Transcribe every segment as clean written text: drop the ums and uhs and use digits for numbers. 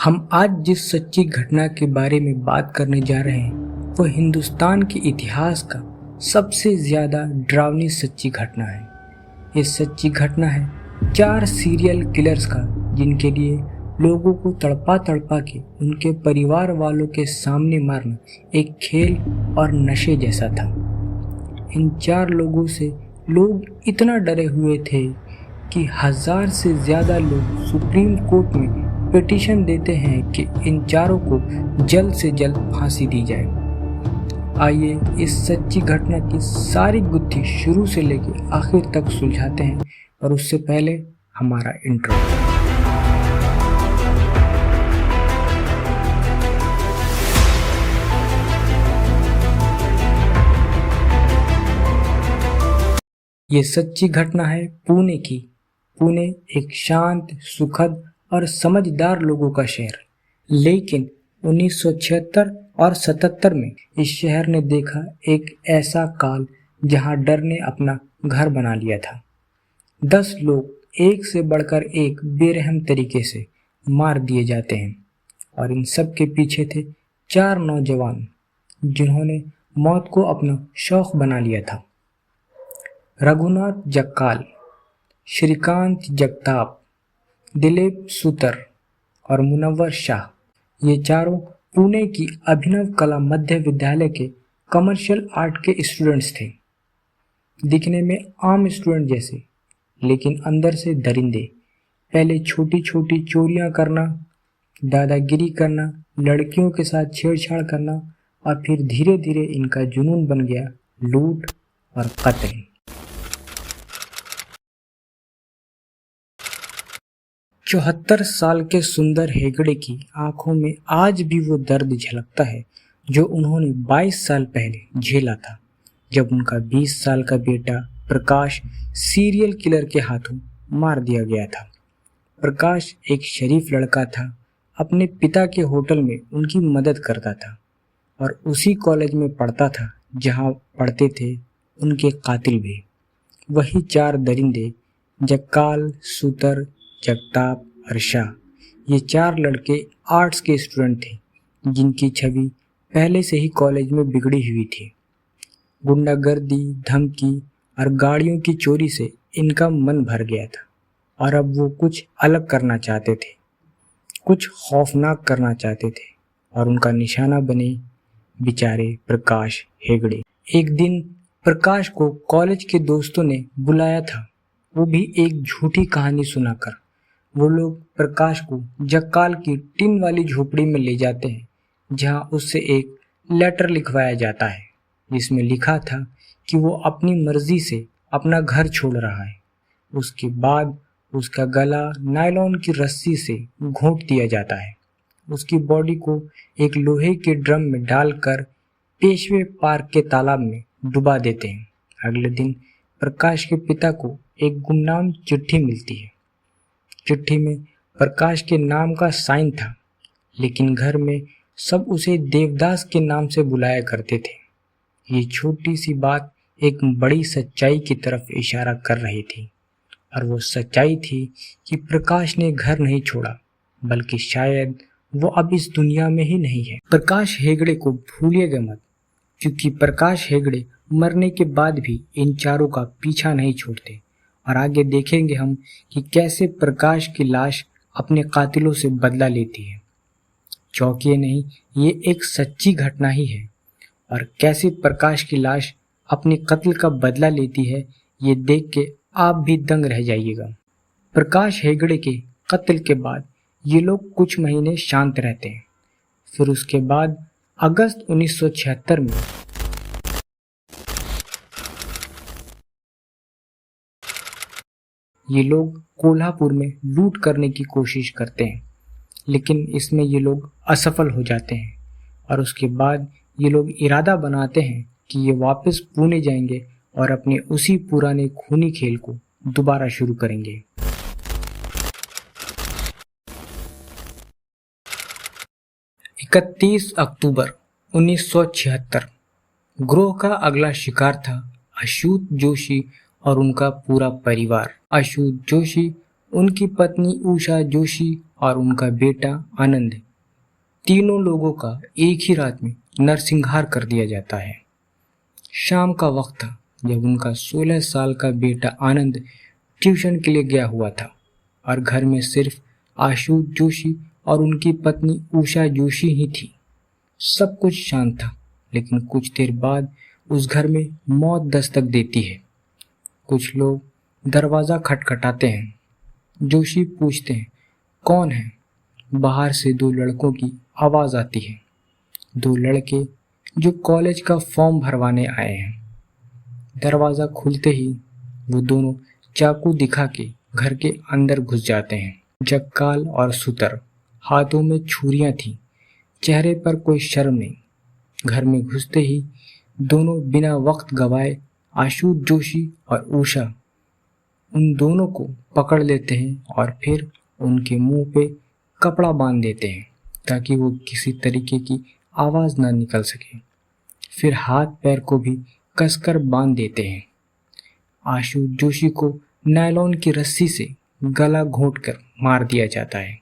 हम आज जिस सच्ची घटना के बारे में बात करने जा रहे हैं वो हिंदुस्तान के इतिहास का सबसे ज़्यादा डरावनी सच्ची घटना है। ये सच्ची घटना है 4 सीरियल किलर्स का, जिनके लिए लोगों को तड़पा तड़पा के उनके परिवार वालों के सामने मारना एक खेल और नशे जैसा था। इन 4 लोगों से लोग इतना डरे हुए थे कि 1000 से ज़्यादा लोग सुप्रीम कोर्ट में पिटीशन देते हैं कि इन चारों को जल्द से जल्द फांसी दी जाए। आइए इस सच्ची घटना की सारी गुत्थी शुरू से लेकर आखिर तक सुलझाते हैं, और उससे पहले हमारा इंट्रो। ये सच्ची घटना है पुणे की। पुणे एक शांत, सुखद और समझदार लोगों का शहर, लेकिन 1976 और 77 में इस शहर ने देखा एक ऐसा काल जहां डर ने अपना घर बना लिया था। 10 लोग एक से बढ़कर एक बेरहम तरीके से मार दिए जाते हैं, और इन सब के पीछे थे 4 नौजवान जिन्होंने मौत को अपना शौक बना लिया था। रघुनाथ जक्काल, श्रीकांत जगताप, दिलीप सुतर और मुनव्वर शाह, ये चारों पुणे की अभिनव कला मध्य विद्यालय के कमर्शियल आर्ट के स्टूडेंट्स थे। दिखने में आम स्टूडेंट जैसे, लेकिन अंदर से दरिंदे। पहले छोटी छोटी चोरियां करना, दादागिरी करना, लड़कियों के साथ छेड़छाड़ करना, और फिर धीरे धीरे इनका जुनून बन गया लूट और कत्ल। 74 साल के सुंदर हेगड़े की आंखों में आज भी वो दर्द झलकता है जो उन्होंने 22 साल पहले झेला था, जब उनका 20 साल का बेटा प्रकाश सीरियल किलर के हाथों मार दिया गया था। प्रकाश एक शरीफ लड़का था, अपने पिता के होटल में उनकी मदद करता था और उसी कॉलेज में पढ़ता था जहां पढ़ते थे उनके कातिल भी। वही 4 दरिंदे, जक्काल, सुतर, जगताप और शाह, ये 4 लड़के आर्ट्स के स्टूडेंट थे जिनकी छवि पहले से ही कॉलेज में बिगड़ी हुई थी। गुंडागर्दी, धमकी और गाड़ियों की चोरी से इनका मन भर गया था, और अब वो कुछ अलग करना चाहते थे, कुछ खौफनाक करना चाहते थे, और उनका निशाना बने बेचारे प्रकाश हेगड़े। एक दिन प्रकाश को कॉलेज के दोस्तों ने बुलाया था, वो भी एक झूठी कहानी सुनाकर। वो लोग प्रकाश को जक्काल की टिन वाली झोपड़ी में ले जाते हैं, जहां उससे एक लेटर लिखवाया जाता है जिसमें लिखा था कि वो अपनी मर्जी से अपना घर छोड़ रहा है। उसके बाद उसका गला नायलॉन की रस्सी से घोंट दिया जाता है। उसकी बॉडी को एक लोहे के ड्रम में डालकर पेशवे पार्क के तालाब में डुबा देते हैं। अगले दिन प्रकाश के पिता को एक गुमनाम चिट्ठी मिलती है। चिट्ठी में प्रकाश के नाम का साइन था, लेकिन घर में सब उसे देवदास के नाम से बुलाया करते थे। ये छोटी सी बात एक बड़ी सच्चाई की तरफ इशारा कर रही थी, और वो सच्चाई थी कि प्रकाश ने घर नहीं छोड़ा, बल्कि शायद वो अब इस दुनिया में ही नहीं है। प्रकाश हेगड़े को भूलिएगा मत, क्योंकि प्रकाश हेगड़े मरने के बाद भी इन चारों का पीछा नहीं छोड़ते, और आगे देखेंगे हम कि कैसे प्रकाश की लाश अपने कातिलों से बदला लेती है। चौंकिए नहीं, ये एक सच्ची घटना ही है, और कैसे प्रकाश की लाश अपने कत्ल का बदला लेती है ये देख के आप भी दंग रह जाइएगा। प्रकाश हेगड़े के कत्ल के बाद ये लोग कुछ महीने शांत रहते हैं। फिर उसके बाद अगस्त 1976 में ये लोग कोल्हापुर में लूट करने की कोशिश करते हैं, लेकिन इसमें ये लोग असफल हो जाते हैं, और उसके बाद ये लोग इरादा बनाते हैं कि ये वापस पुणे जाएंगे और अपने उसी पुराने खूनी खेल को दोबारा शुरू करेंगे। इकतीस अक्टूबर 1976 गिरोह का अगला शिकार था अछूत जोशी और उनका पूरा परिवार। अछूत जोशी, उनकी पत्नी उषा जोशी और उनका बेटा आनंद, तीनों लोगों का एक ही रात में नरसंहार कर दिया जाता है। शाम का वक्त था जब उनका 16 साल का बेटा आनंद ट्यूशन के लिए गया हुआ था और घर में सिर्फ आशु जोशी और उनकी पत्नी उषा जोशी ही थी। सब कुछ शांत था, लेकिन कुछ देर बाद उस घर में मौत दस्तक देती है। कुछ लोग दरवाज़ा खटखटाते हैं। जोशी पूछते हैं, कौन है? बाहर से दो लड़कों की आवाज़ आती है। दो लड़के जो कॉलेज का फॉर्म भरवाने आए हैं। दरवाज़ा खुलते ही वो दोनों चाकू दिखा के घर के अंदर घुस जाते हैं। जक्काल और सुतर, हाथों में छुरियां थीं, चेहरे पर कोई शर्म नहीं। घर में घुसते ही दोनों बिना वक्त गवाए आशु जोशी और उषा उन दोनों को पकड़ लेते हैं और फिर उनके मुंह पे कपड़ा बांध देते हैं ताकि वो किसी तरीके की आवाज़ ना निकल सके। फिर हाथ पैर को भी कसकर बांध देते हैं। आशु जोशी को नायलॉन की रस्सी से गला घोंटकर मार दिया जाता है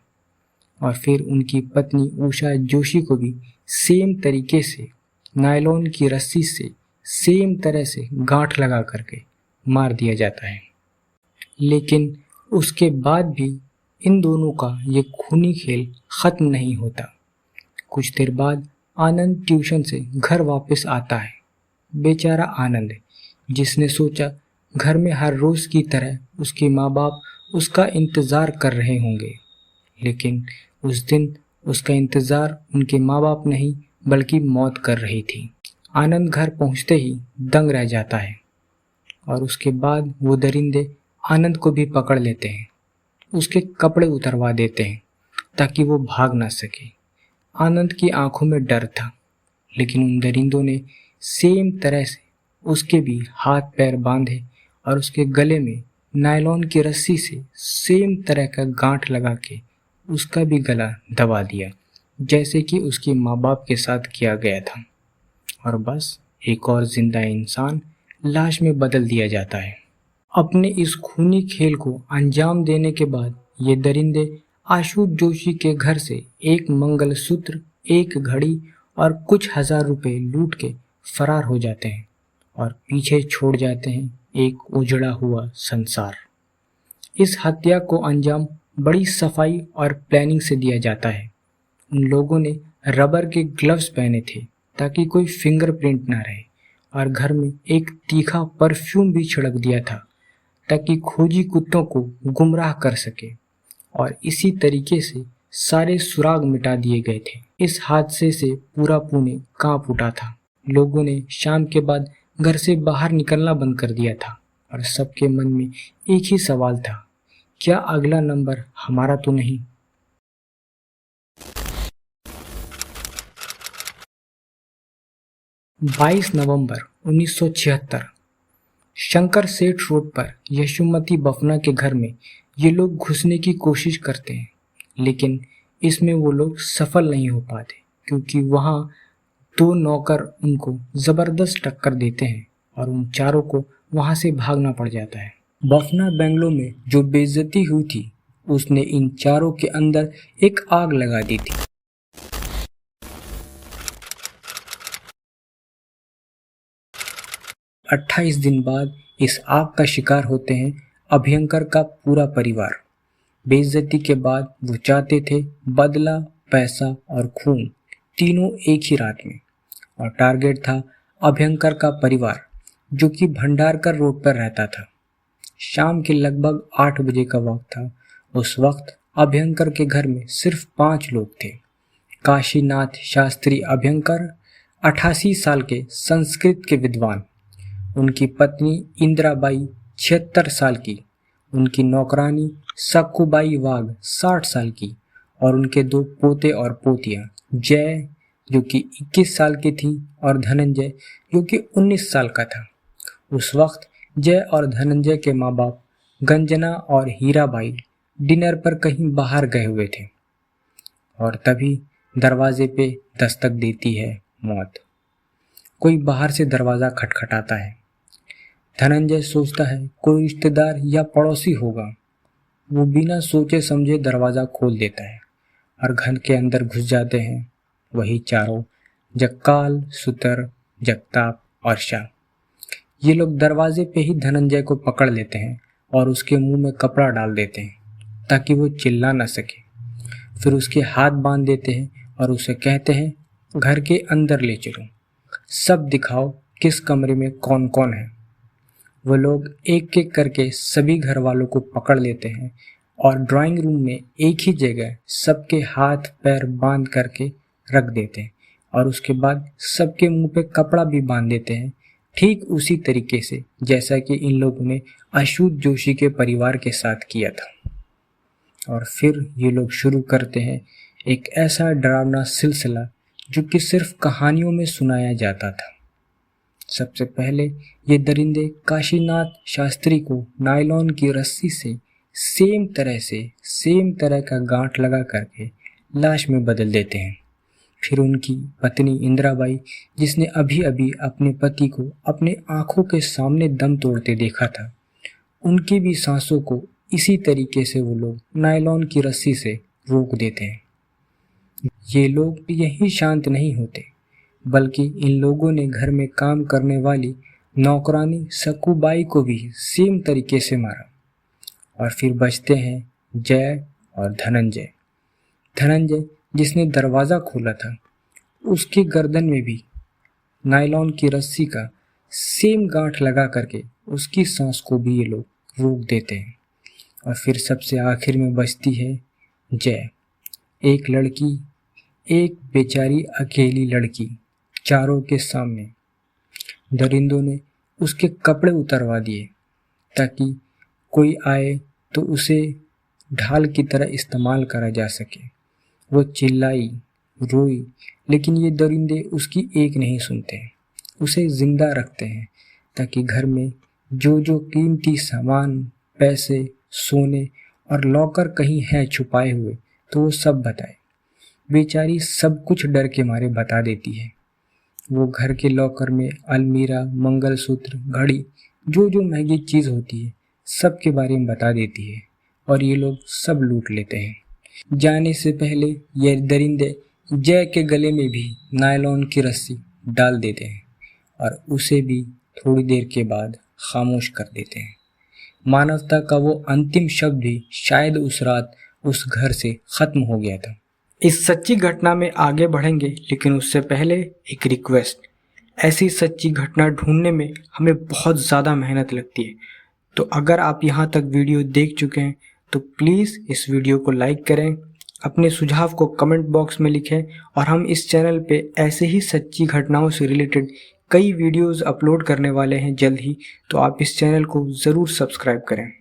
और फिर उनकी पत्नी उषा जोशी को भी सेम तरीके से नायलॉन की रस्सी से सेम तरह से गांठ लगा करके मार दिया जाता है। लेकिन उसके बाद भी इन दोनों का ये खूनी खेल ख़त्म नहीं होता। कुछ देर बाद आनंद ट्यूशन से घर वापस आता है। बेचारा आनंद, जिसने सोचा घर में हर रोज़ की तरह उसके माँ बाप उसका इंतज़ार कर रहे होंगे, लेकिन उस दिन उसका इंतज़ार उनके माँ बाप नहीं बल्कि मौत कर रही थी। आनंद घर पहुँचते ही दंग रह जाता है और उसके बाद वो दरिंदे आनंद को भी पकड़ लेते हैं। उसके कपड़े उतरवा देते हैं ताकि वो भाग ना सके। आनंद की आंखों में डर था, लेकिन उन दरिंदों ने सेम तरह से उसके भी हाथ पैर बांधे और उसके गले में नायलॉन की रस्सी से सेम तरह का गांठ लगा के उसका भी गला दबा दिया, जैसे कि उसके माँ बाप के साथ किया गया था। और बस एक और जिंदा इंसान लाश में बदल दिया जाता है। अपने इस खूनी खेल को अंजाम देने के बाद ये दरिंदे आशु जोशी के घर से एक मंगलसूत्र, एक घड़ी और कुछ हजार रुपए लूट के फरार हो जाते हैं और पीछे छोड़ जाते हैं एक उजड़ा हुआ संसार। इस हत्या को अंजाम बड़ी सफाई और प्लानिंग से दिया जाता है। उन लोगों ने रबर के ग्लव्स पहने थे ताकि कोई फिंगरप्रिंट ना रहे और घर में एक तीखा परफ्यूम भी छिड़क दिया था ताकि खोजी कुत्तों को गुमराह कर सके, और इसी तरीके से सारे सुराग मिटा दिए गए थे। इस हादसे से पूरा पुणे कांप उठा था। लोगों ने शाम के बाद घर से बाहर निकलना बंद कर दिया था और सबके मन में एक ही सवाल था, क्या अगला नंबर हमारा तो नहीं? बाईस नवंबर 1976 शंकर सेठ रोड पर यशोमती बफना के घर में ये लोग घुसने की कोशिश करते हैं, लेकिन इसमें वो लोग सफल नहीं हो पाते क्योंकि वहाँ दो नौकर उनको ज़बरदस्त टक्कर देते हैं और उन चारों को वहाँ से भागना पड़ जाता है। बफना बंगलो में जो बेइज्जती हुई थी उसने इन चारों के अंदर एक आग लगा दी थी। 28 दिन बाद इस आग का शिकार होते हैं अभयंकर का पूरा परिवार। बेइज्जती के बाद वो चाहते थे बदला, पैसा और खून तीनों एक ही रात में, और टारगेट था अभयंकर का परिवार जो कि भंडारकर रोड पर रहता था। शाम के लगभग 8 बजे का वक्त था। उस वक्त अभयंकर के घर में सिर्फ 5 लोग थे। काशीनाथ शास्त्री अभयंकर 88 साल के संस्कृत के विद्वान, उनकी पत्नी इंदिराबाई 76 साल की, उनकी नौकरानी सक्कुबाई वाघ 60 साल की और उनके 2 पोते और पोतियां, जय जो कि 21 साल की थी और धनंजय जो कि 19 साल का था। उस वक्त जय और धनंजय के माँ बाप गंजना और हीराबाई डिनर पर कहीं बाहर गए हुए थे और तभी दरवाजे पे दस्तक देती है मौत। कोई बाहर से दरवाज़ा खटखटाता है। धनंजय सोचता है कोई रिश्तेदार या पड़ोसी होगा। वो बिना सोचे समझे दरवाज़ा खोल देता है और घर के अंदर घुस जाते हैं वही चारों, जक्काल, सुतर, जगताप और शाह। ये लोग दरवाजे पे ही धनंजय को पकड़ लेते हैं और उसके मुंह में कपड़ा डाल देते हैं ताकि वो चिल्ला ना सके। फिर उसके हाथ बांध देते हैं और उसे कहते हैं घर के अंदर ले चलो, सब दिखाओ किस कमरे में कौन कौन है। वो लोग एक एक करके सभी घर वालों को पकड़ लेते हैं और ड्राइंग रूम में एक ही जगह सबके हाथ पैर बांध करके रख देते हैं और उसके बाद सबके मुंह पे कपड़ा भी बांध देते हैं, ठीक उसी तरीके से जैसा कि इन लोगों ने अछूत जोशी के परिवार के साथ किया था। और फिर ये लोग शुरू करते हैं एक ऐसा डरावना सिलसिला जो कि सिर्फ कहानियों में सुनाया जाता था। सबसे पहले ये दरिंदे काशीनाथ शास्त्री को नायलॉन की रस्सी से सेम तरह का गांठ लगा करके लाश में बदल देते हैं। फिर उनकी पत्नी इंदिराबाई, जिसने अभी अभी अपने पति को अपने आंखों के सामने दम तोड़ते देखा था, उनकी भी सांसों को इसी तरीके से वो लोग नायलॉन की रस्सी से रोक देते हैं। ये लोग यही शांत नहीं होते, बल्कि इन लोगों ने घर में काम करने वाली नौकरानी सकूबाई को भी सेम तरीके से मारा। और फिर बचते हैं जय और धनंजय। धनंजय जिसने दरवाज़ा खोला था, उसकी गर्दन में भी नायलॉन की रस्सी का सेम गांठ लगा करके उसकी सांस को भी ये लोग रोक देते हैं। और फिर सबसे आखिर में बचती है जय, एक लड़की, एक बेचारी अकेली लड़की। चारों के सामने दरिंदों ने उसके कपड़े उतरवा दिए ताकि कोई आए तो उसे ढाल की तरह इस्तेमाल करा जा सके। वो चिल्लाई, रोई, लेकिन ये दरिंदे उसकी एक नहीं सुनते, उसे जिंदा रखते हैं ताकि घर में जो जो कीमती सामान, पैसे, सोने और लॉकर कहीं है छुपाए हुए तो वो सब बताए। बेचारी सब कुछ डर के मारे बता देती है। वो घर के लॉकर में अलमीरा, मंगलसूत्र, घड़ी, जो जो महंगी चीज़ होती है सब के बारे में बता देती है और ये लोग सब लूट लेते हैं। जाने से पहले ये दरिंदे जय के गले में भी नायलॉन की रस्सी डाल देते हैं और उसे भी थोड़ी देर के बाद खामोश कर देते हैं। मानवता का वो अंतिम शब्द भी शायद उस रात उस घर से खत्म हो गया था। इस सच्ची घटना में आगे बढ़ेंगे, लेकिन उससे पहले एक रिक्वेस्ट। ऐसी सच्ची घटना ढूंढने में हमें बहुत ज़्यादा मेहनत लगती है, तो अगर आप यहाँ तक वीडियो देख चुके हैं तो प्लीज़ इस वीडियो को लाइक करें, अपने सुझाव को कमेंट बॉक्स में लिखें और हम इस चैनल पे ऐसे ही सच्ची घटनाओं से रिलेटेड कई वीडियोस अपलोड करने वाले हैं जल्द ही, तो आप इस चैनल को ज़रूर सब्सक्राइब करें।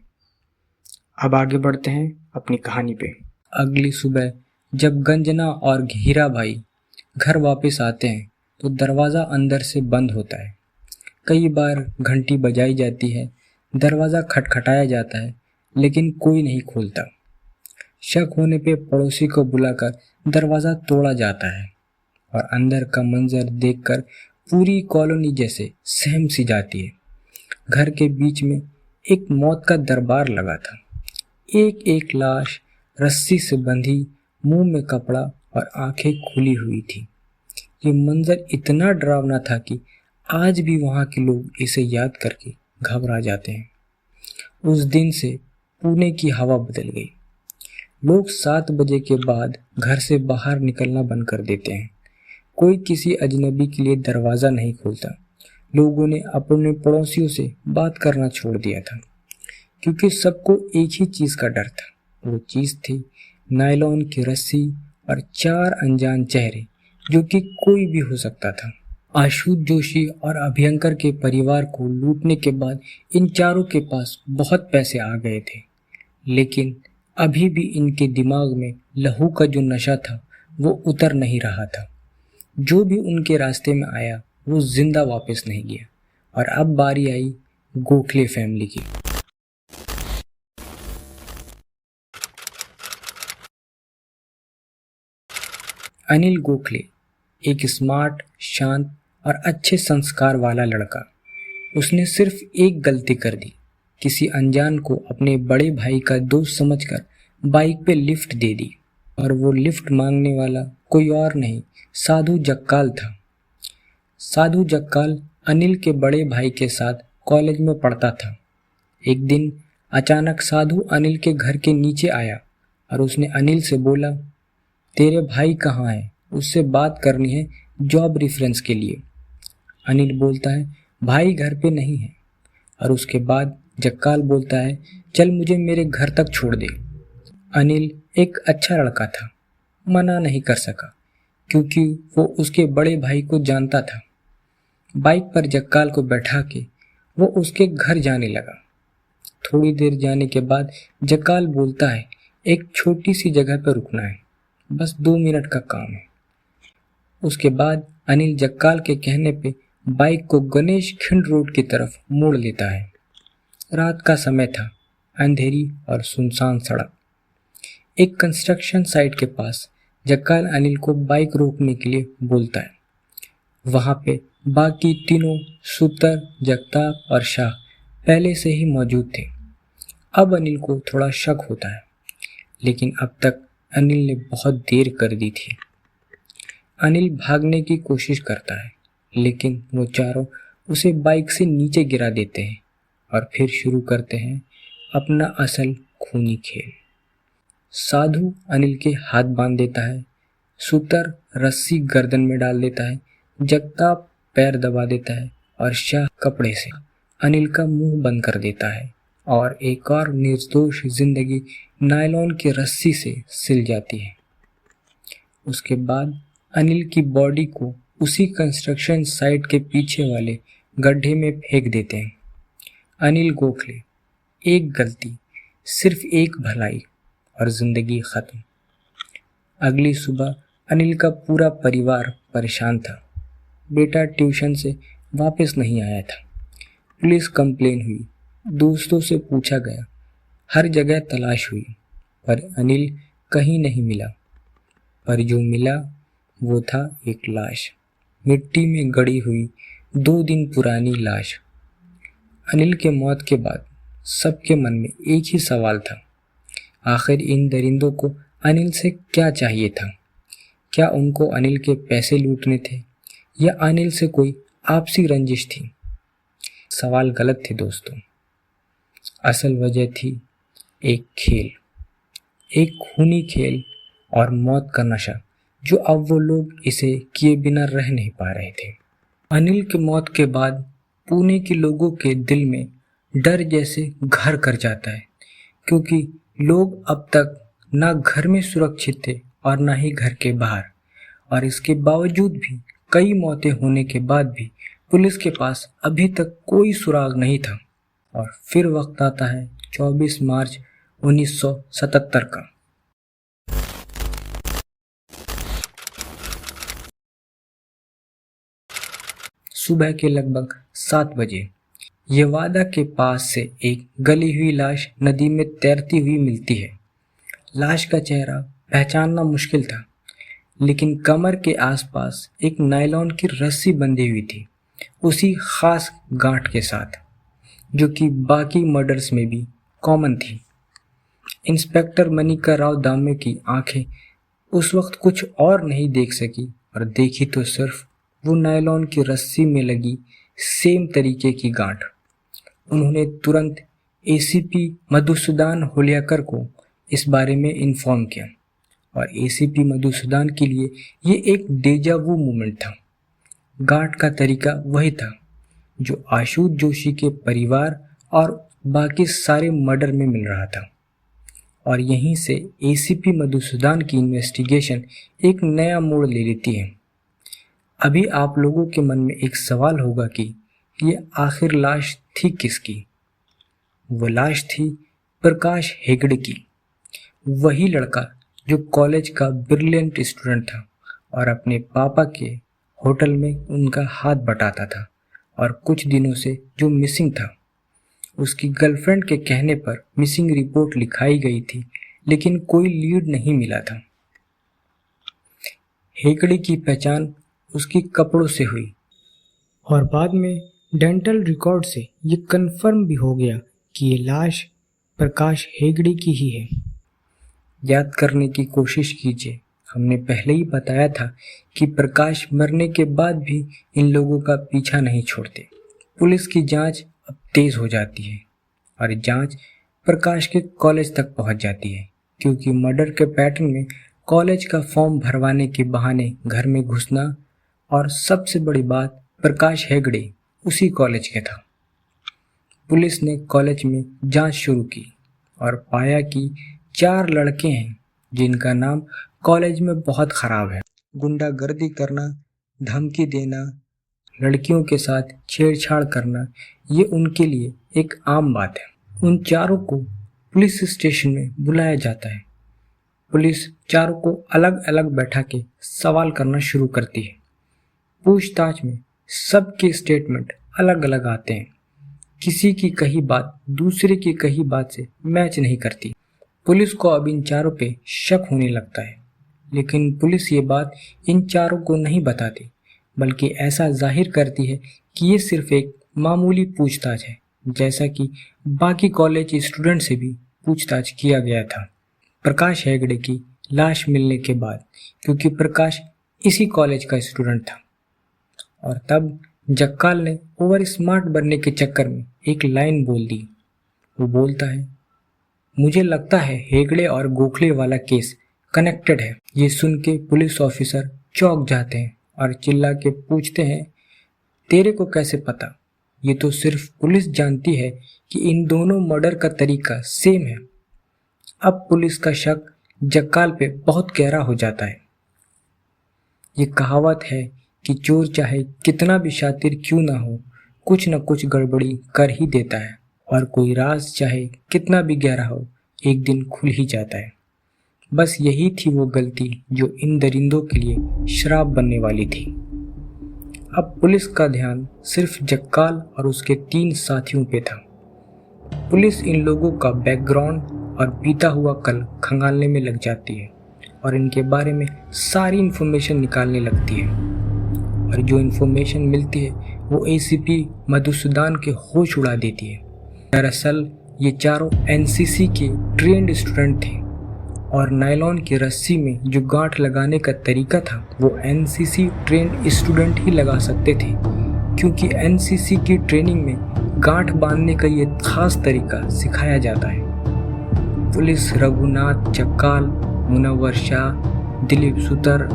अब आगे बढ़ते हैं अपनी कहानी पे। अगली सुबह जब गंजना और हीरा भाई घर वापस आते हैं तो दरवाज़ा अंदर से बंद होता है। कई बार घंटी बजाई जाती है, दरवाज़ा खटखटाया जाता है, लेकिन कोई नहीं खोलता। शक होने पे पड़ोसी को बुलाकर दरवाज़ा तोड़ा जाता है और अंदर का मंजर देखकर पूरी कॉलोनी जैसे सहम सी जाती है। घर के बीच में एक मौत का दरबार लगा था। एक एक लाश रस्सी से बंधी, मुंह में कपड़ा और आंखें खुली हुई थी। ये मंजर इतना डरावना था कि आज भी वहाँ के लोग इसे याद करके घबरा जाते हैं। उस दिन से पुणे की हवा बदल गई। लोग 7 बजे के बाद घर से बाहर निकलना बंद कर देते हैं। कोई किसी अजनबी के लिए दरवाज़ा नहीं खोलता। लोगों ने अपने पड़ोसियों से बात करना छोड़ दिया था, क्योंकि सबको एक ही चीज़ का डर था। वो चीज़ थी नायलॉन की रस्सी और 4 अनजान चेहरे, जो कि कोई भी हो सकता था। अछूत जोशी और अभयंकर के परिवार को लूटने के बाद इन चारों के पास बहुत पैसे आ गए थे, लेकिन अभी भी इनके दिमाग में लहू का जो नशा था वो उतर नहीं रहा था। जो भी उनके रास्ते में आया वो जिंदा वापस नहीं गया। और अब बारी आई गोखले फैमिली की। अनिल गोखले एक स्मार्ट, शांत और अच्छे संस्कार वाला लड़का। उसने सिर्फ एक गलती कर दी, किसी अनजान को अपने बड़े भाई का दोस्त समझकर बाइक पे लिफ्ट दे दी और वो लिफ्ट मांगने वाला कोई और नहीं, साधु जक्काल था। साधु जक्काल अनिल के बड़े भाई के साथ कॉलेज में पढ़ता था। एक दिन अचानक साधु अनिल के घर के नीचे आया और उसने अनिल से बोला, तेरे भाई कहाँ है? उससे बात करनी है जॉब रेफरेंस के लिए। अनिल बोलता है, भाई घर पे नहीं है। और उसके बाद जक्काल बोलता है, चल मुझे मेरे घर तक छोड़ दे। अनिल एक अच्छा लड़का था, मना नहीं कर सका क्योंकि वो उसके बड़े भाई को जानता था। बाइक पर जक्काल को बैठा के वो उसके घर जाने लगा। थोड़ी देर जाने के बाद जक्काल बोलता है, एक छोटी सी जगह पर रुकना है, बस 2 मिनट का काम है। उसके बाद अनिल जक्काल के कहने पे बाइक को गणेश खिंड रोड की तरफ मोड़ लेता है। रात का समय था, अंधेरी और सुनसान सड़क। एक कंस्ट्रक्शन साइट के पास जक्काल अनिल को बाइक रोकने के लिए बोलता है। वहाँ पे बाकी तीनों सूतर, जगताप और शाह पहले से ही मौजूद थे। अब अनिल को थोड़ा शक होता है, लेकिन अब तक अनिल ने बहुत देर कर दी थी। अनिल भागने की कोशिश करता है, लेकिन वो चारों उसे बाइक से नीचे गिरा देते हैं और फिर शुरू करते हैं अपना असल खूनी खेल। साधु अनिल के हाथ बांध देता है, सूतर रस्सी गर्दन में डाल देता है, जगताप पैर दबा देता है और शाह कपड़े से अनिल का मुंह बंद कर देता है और एक और निर्दोष जिंदगी नायलॉन की रस्सी से सिल जाती है। उसके बाद अनिल की बॉडी को उसी कंस्ट्रक्शन साइट के पीछे वाले गड्ढे में फेंक देते हैं। अनिल गोखले, एक गलती, सिर्फ एक भलाई और जिंदगी खत्म। अगली सुबह अनिल का पूरा परिवार परेशान था। बेटा ट्यूशन से वापस नहीं आया था। पुलिस कंप्लेन हुई, दोस्तों से पूछा गया, हर जगह तलाश हुई, पर अनिल कहीं नहीं मिला। पर जो मिला वो था एक लाश, मिट्टी में गड़ी हुई 2 दिन पुरानी लाश। अनिल के मौत के बाद सबके मन में एक ही सवाल था, आखिर इन दरिंदों को अनिल से क्या चाहिए था? क्या उनको अनिल के पैसे लूटने थे या अनिल से कोई आपसी रंजिश थी? सवाल गलत थे दोस्तों। असल वजह थी एक खेल, एक खूनी खेल और मौत का नशा, जो अब वो लोग इसे किए बिना रह नहीं पा रहे थे। अनिल की मौत के बाद पुणे के लोगों के दिल में डर जैसे घर कर जाता है, क्योंकि लोग अब तक ना घर में सुरक्षित थे और ना ही घर के बाहर। और इसके बावजूद भी कई मौतें होने के बाद भी पुलिस के पास अभी तक कोई सुराग नहीं था। और फिर वक्त आता है 24 मार्च 1977 का। सुबह के लगभग 7 बजे येवादा के पास से एक गली हुई लाश नदी में तैरती हुई मिलती है। लाश का चेहरा पहचानना मुश्किल था, लेकिन कमर के आसपास एक नायलॉन की रस्सी बंधी हुई थी, उसी खास गांठ के साथ जो कि बाकी मर्डर्स में भी कॉमन थी। इंस्पेक्टर मनिका राव दामे की आंखें उस वक्त कुछ और नहीं देख सकी और देखी तो सिर्फ वो नायलॉन की रस्सी में लगी सेम तरीके की गांठ। उन्होंने तुरंत एसीपी मधुसूदन होलियाकर को इस बारे में इन्फॉर्म किया और एसीपी मधुसूदन के लिए ये एक डेजा वू मोमेंट था। गांठ का तरीका वही था जो आशुत जोशी के परिवार और बाकी सारे मर्डर में मिल रहा था। और यहीं से एसीपी मधुसूदन की इन्वेस्टिगेशन एक नया मोड़ ले लेती है। अभी आप लोगों के मन में एक सवाल होगा कि ये आखिर लाश थी किसकी? वो लाश थी प्रकाश हेगड़े की, वही लड़का जो कॉलेज का ब्रिलियंट स्टूडेंट था और अपने पापा के होटल में उनका हाथ बटाता था और कुछ दिनों से जो मिसिंग था। उसकी गर्लफ्रेंड के कहने पर मिसिंग रिपोर्ट लिखाई गई थी, लेकिन कोई लीड नहीं मिला था। हेगड़े की पहचान उसकी कपड़ों से हुई और बाद में डेंटल रिकॉर्ड से ये कंफर्म भी हो गया कि ये लाश प्रकाश हेगड़े की ही है। याद करने की कोशिश कीजिए, हमने पहले ही बताया था कि प्रकाश मरने के बाद भी इन लोगों का पीछा नहीं छोड़ते। पुलिस की जांच अब तेज हो जाती है और जांच प्रकाश के कॉलेज तक पहुंच जाती है, क्योंकि मर्डर के पैटर्न में कॉलेज का फॉर्म भरवाने के बहाने घर में घुसना, और सबसे बड़ी बात, प्रकाश हेगड़े उसी कॉलेज के था। पुलिस ने कॉलेज में जांच शुरू की और पाया कि 4 लड़के हैं जिनका नाम कॉलेज में बहुत खराब है। गुंडागर्दी करना, धमकी देना, लड़कियों के साथ छेड़छाड़ करना, ये उनके लिए एक आम बात है। उन चारों को पुलिस स्टेशन में बुलाया जाता है। पुलिस चारों को अलग अलग बैठा के सवाल करना शुरू करती है। पूछताछ में सबके स्टेटमेंट अलग अलग आते हैं। किसी की कही बात दूसरे की कही बात से मैच नहीं करती। पुलिस को अब इन चारों पे शक होने लगता है, लेकिन पुलिस ये बात इन चारों को नहीं बताती, बल्कि ऐसा जाहिर करती है कि ये सिर्फ एक मामूली पूछताछ है, जैसा कि बाकी कॉलेज स्टूडेंट से भी पूछताछ किया गया था प्रकाश हेगड़े की लाश मिलने के बाद, क्योंकि प्रकाश इसी कॉलेज का स्टूडेंट था। और तब जक्काल ने ओवर स्मार्ट बनने के चक्कर में एक लाइन बोल दी। वो बोलता है, मुझे लगता है हेगड़े और गोखले वाला केस कनेक्टेड है। ये सुन के पुलिस ऑफिसर चौंक जाते हैं और चिल्ला के पूछते हैं, तेरे को कैसे पता? ये तो सिर्फ पुलिस जानती है कि इन दोनों मर्डर का तरीका सेम है। अब पुलिस का शक जक्काल पे बहुत गहरा हो जाता है। ये कहावत है कि चोर चाहे कितना भी शातिर क्यों ना हो, कुछ न कुछ गड़बड़ी कर ही देता है, और कोई राज चाहे कितना भी गहरा हो, एक दिन खुल ही जाता है। बस यही थी वो गलती जो इन दरिंदों के लिए श्राप बनने वाली थी। अब पुलिस का ध्यान सिर्फ जक्काल और उसके 3 साथियों पे था। पुलिस इन लोगों का बैकग्राउंड और बीता हुआ कल खंगालने में लग जाती है और इनके बारे में सारी इन्फॉर्मेशन निकालने लगती है। और जो इन्फॉर्मेशन मिलती है वो एसीपी मधुसूदन के होश उड़ा देती है। दरअसल ये चारों एनसीसी के ट्रेंड स्टूडेंट थे और नायलॉन की रस्सी में जो गांठ लगाने का तरीका था वो एनसीसी ट्रेंड स्टूडेंट ही लगा सकते थे, क्योंकि एनसीसी की ट्रेनिंग में गांठ बांधने का ये खास तरीका सिखाया जाता है। पुलिस रघुनाथ जक्काल, मुनव्वर शाह, दिलीप सुतर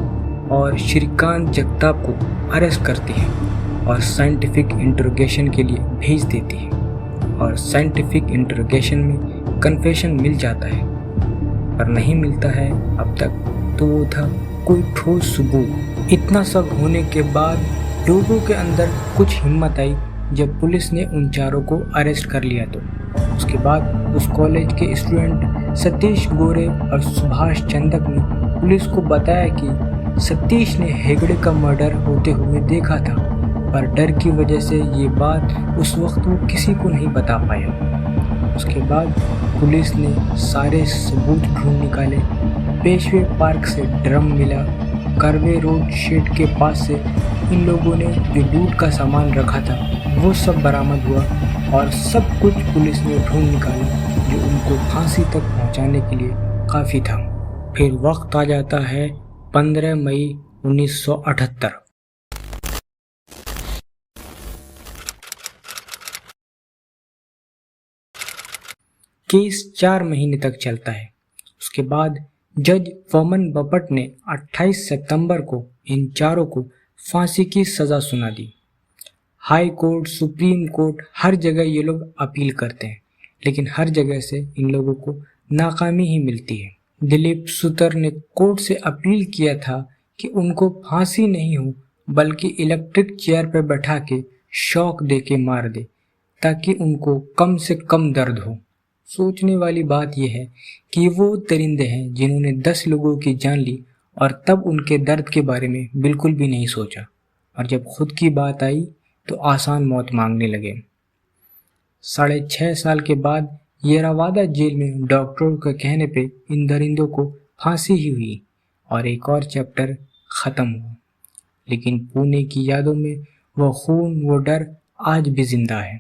और श्रीकांत जगताप को अरेस्ट करती है और साइंटिफिक इंटरोगेशन के लिए भेज देती है। और साइंटिफिक इंटरोगेशन में कन्फेशन मिल जाता है, पर नहीं मिलता है अब तक तो वो था कोई ठोस सबूत। इतना सब होने के बाद लोगों के अंदर कुछ हिम्मत आई जब पुलिस ने उन चारों को अरेस्ट कर लिया। तो उसके बाद उस कॉलेज के स्टूडेंट सतीश गोरे और सुभाष चंदक ने पुलिस को बताया कि सतीश ने हेगड़े का मर्डर होते हुए देखा था, पर डर की वजह से ये बात उस वक्त वो किसी को नहीं बता पाया। उसके बाद पुलिस ने सारे सबूत ढूंढ निकाले। पेशवे पार्क से ड्रम मिला, करवे रोड शेड के पास से इन लोगों ने जो लूट का सामान रखा था वो सब बरामद हुआ और सब कुछ पुलिस ने ढूंढ निकाला जो उनको फांसी तक पहुंचाने के लिए काफ़ी था। फिर वक्त आ जाता है 15 मई 1978। केस 4 महीने तक चलता है। उसके बाद जज फमन बपट ने 28 सितंबर को इन चारों को फांसी की सज़ा सुना दी। हाई कोर्ट, सुप्रीम कोर्ट, हर जगह ये लोग अपील करते हैं, लेकिन हर जगह से इन लोगों को नाकामी ही मिलती है। दिलीप सुतर ने कोर्ट से अपील किया था कि उनको फांसी नहीं हो बल्कि इलेक्ट्रिक चेयर पर बैठा के शॉक दे के मार दे, ताकि उनको कम से कम दर्द हो। सोचने वाली बात यह है कि वो दरिंदे हैं जिन्होंने 10 लोगों की जान ली और तब उनके दर्द के बारे में बिल्कुल भी नहीं सोचा, और जब खुद की बात आई तो आसान मौत मांगने लगे। 6.5 साल के बाद येरावादा जेल में डॉक्टरों के कहने पे इन दरिंदों को फांसी ही हुई और एक और चैप्टर ख़त्म हुआ। लेकिन पुणे की यादों में वो खून, वो डर आज भी जिंदा है।